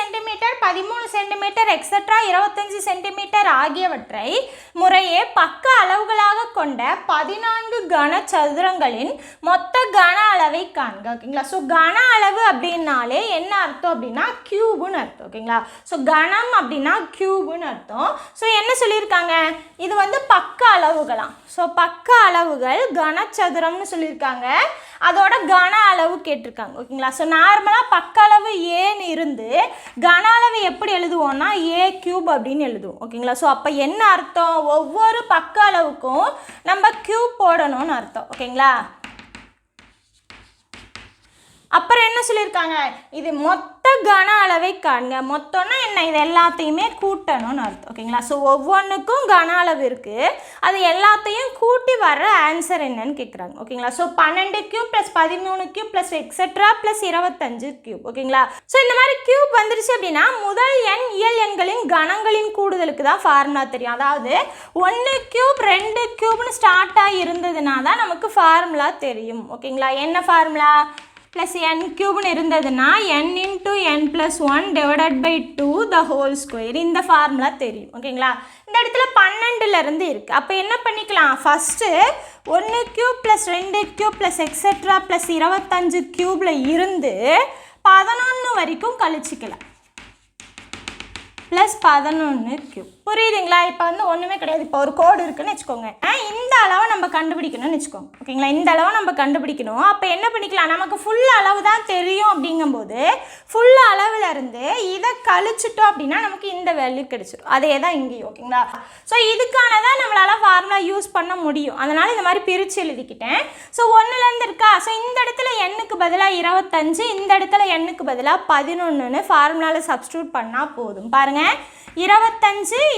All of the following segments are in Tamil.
சென்டிமீட்டர், 13 சென்டிமீட்டர், எக்ஸெட்ரா 25 சென்டிமீட்டர் ஆகியவற்றை முறையே பக்க அளவுகளாக கொண்ட 14 கனசதுரங்களின் மொத்த கன அளவை காண்க. ஓகேங்களா? ஸோ கன அளவு அப்படின்னாலே என்ன அர்த்தம் அப்படின்னா கியூப்னு அர்த்தம். ஓகேங்களா? ஸோ கணம் அப்படின்னா கியூப்னு அர்த்தம். ஸோ என்ன சொல்லியிருக்காங்க, இது வந்து பக்க அளவுகளாம். ஸோ பக்க அளவுகள் கனசதுரம்னு சொல்லியிருக்காங்க, அதோட கன அளவு கேட்டிருக்காங்க. ஓகேங்களா? ஸோ நார்மலாக பக்க அளவு ஏன்னு இருந்து கன அளவு எப்படி எழுதுவோம்னா ஏ கியூப் அப்படின்னு எழுதுவோம். ஓகேங்களா? ஸோ அப்போ என்ன அர்த்தம், ஒவ்வொரு பக்க அளவுக்கும் நம்ம கியூப் போடணும்னு அர்த்தம். ஓகேங்களா? அப்புறம் என்ன சொல்லியிருக்காங்க, இது மொத்த கன அளவை காண்க. மொத்தம்னா என்ன, இது எல்லாத்தையுமே கூட்டணும்னு அர்த்தம். ஓகேங்களா? ஸோ ஒவ்வொன்றுக்கும் கன அளவு இருக்குது, அது எல்லாத்தையும் கூட்டி வர்ற ஆன்சர் என்னன்னு கேட்குறாங்க. ஓகேங்களா? So 12 cube plus 13 cube plus etcetera plus 25 cube. ஓகேங்களா? ஸோ இந்த மாதிரி கியூப் வந்துருச்சு அப்படின்னா முதல் எண் இயல் எண்களின் கணங்களின் கூடுதலுக்கு தான் ஃபார்முலா தெரியும். அதாவது 1 கியூப் 2 கியூப்னு ஸ்டார்ட் ஆகி இருந்ததுனா தான் நமக்கு ஃபார்முலா தெரியும். ஓகேங்களா? என்ன ஃபார்முலா, ப்ளஸ் என் கியூப்னு இருந்ததுன்னா n into n plus 1 divided by 2 the whole square. இந்த ஃபார்முலா தெரியும். ஓகேங்களா? இந்த இடத்துல 12லேருந்து இருக்குது. அப்போ என்ன பண்ணிக்கலாம், first 1 cube plus 2 cube plus etcetera plus 25 கியூபில் இருந்து 11 வரைக்கும் கழிச்சிக்கலாம். Plus 11 cube. புரியுதுங்களா? இப்போ வந்து ஒன்றுமே கிடையாது. இப்போ ஒரு கோடு இருக்குன்னு வச்சுக்கோங்க, இந்த அளவை நம்ம கண்டுபிடிக்கணும்னு வச்சுக்கோங்க. ஓகேங்களா? இந்த அளவை நம்ம கண்டுபிடிக்கணும். அப்போ என்ன பண்ணிக்கலாம், நமக்கு ஃபுல் அளவு தான் தெரியும் அப்படிங்கும்போது ஃபுல் அளவில் இருந்து இதை கழிச்சிட்டோம் அப்படின்னா நமக்கு இந்த வேல்யூ கிடைச்சிடும். அதே தான் இங்கேயும். ஓகேங்களா? ஸோ இதுக்கான தான் நம்மளால் ஃபார்முலா யூஸ் பண்ண முடியும். அதனால் இந்த மாதிரி பிரித்து எழுதிக்கிட்டேன். ஸோ 1லேருந்து இருக்கா, ஸோ இந்த இடத்துல எண்ணுக்கு பதிலாக 25, இந்த இடத்துல எண்ணுக்கு பதிலாக 11ன்னு ஃபார்முலாவில் சப்ஸ்டியூட் பண்ணால் போதும். பாருங்கள்,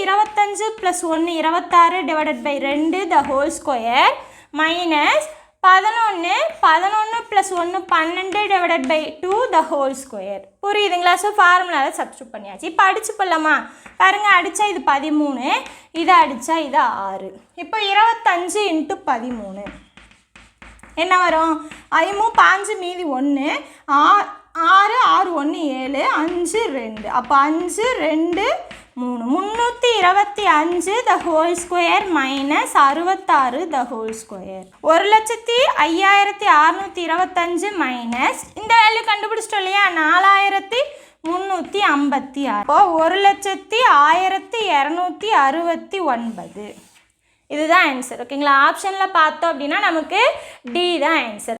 25 plus 1 26 divided by 2 the whole square minus 11 plus 1 12 divided by 2 the whole square. புரியுதுங்களா? ஸோ ஃபார்முலாவில் சப்ஸ்டியூட் பண்ணியாச்சு. இப்போ அடிச்சு போடலாமா? பாருங்கள், அடித்தா இது 13, இதை அடித்தா இது 6. இப்போ 25 இன்ட்டு 13 என்ன வரும், 5 மீதி 1 6 6 1 7 5 2. அப்போ 5 2 3 325 த ஹோல் ஸ்கொயர் மைனஸ் 66 த ஹோல் ஸ்கொயர். 1,05,625 மைனஸ் இந்த வேல்யூ கண்டுபிடிச்சிட்டோம் இல்லையா, 4,356. அப்போ 1,01,269. இதுதான் ஆன்சர். ஓகேங்களா? ஆப்ஷனில் பார்த்தோம் அப்படின்னா நமக்கு டி தான் ஆன்சர்.